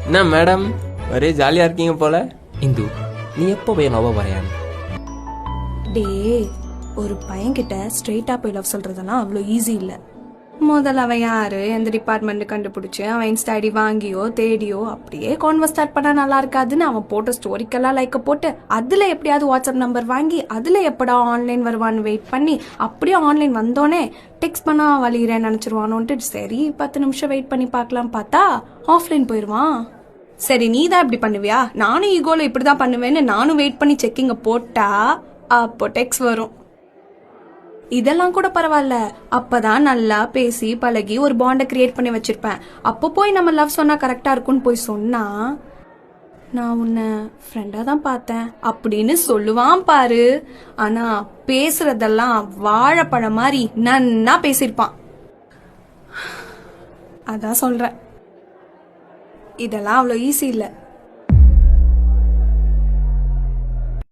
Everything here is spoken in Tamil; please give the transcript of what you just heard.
என்ன மேடம் ஒரே ஜாலியா இருக்கீங்க போல. இந்து, நீ எப்போ போய் லவ் வரையான்? டே, ஒரு பையன்கிட்ட ஸ்ட்ரெயிட்டா போய் லவ் சொல்றதெல்லாம் அவ்வளோ ஈஸி இல்லை. முதல்ல அவன் யாரு, எந்த டிபார்ட்மெண்ட் கண்டுபிடிச்சு அவன் இன்ஸ்டா ஐடி வாங்கியோ தேடியோ அப்படியே கான்வர்ஸ் ஸ்டார்ட் பண்ணா நல்லா இருக்காதுன்னு அவன் போட்ட ஸ்டோரிக்கெல்லாம் லைக்க போட்டு அதுல எப்படியாவது வாட்ஸ்அப் நம்பர் வாங்கி அதுல எப்படா ஆன்லைன் வருவான்னு வெயிட் பண்ணி அப்படியே ஆன்லைன் வந்தோடனே டெக்ஸ்ட் பண்ணா வலிகிறேன்னு நினைச்சிருவானோன்ட்டு சரி 10 நிமிஷம் வெயிட் பண்ணி பார்க்கலாம் பார்த்தா ஆஃப்லைன் போயிடுவான். சரி நீ தான் இப்படி பண்ணுவியா, நானும் ஈகோல இப்படிதான் பண்ணுவேன்னு நானும் வெயிட் பண்ணி செக்கிங்க போட்டா அப்போ டெக்ஸ்ட் வரும். இதெல்லாம் கூட பரவாயில்ல, அப்பதான் நல்லா பேசி பழகி ஒரு பாண்டை கிரியேட் பண்ணி வச்சிருப்பேன். அப்போ போய் நம்ம லவ் சொன்னா கரெக்டா இருக்கும்னு போய் சொன்னா நான் உன்னை ஃப்ரெண்டா தான் பார்த்தேன் அப்படின்னு சொல்லுவான் பாரு. ஆனா பேசுறதெல்லாம் வாழைப்பழம் மாதிரி நன்னா பேசிருப்பான். அதான் சொல்றேன், இதெல்லாம் அவ்வளோ ஈஸி இல்லை.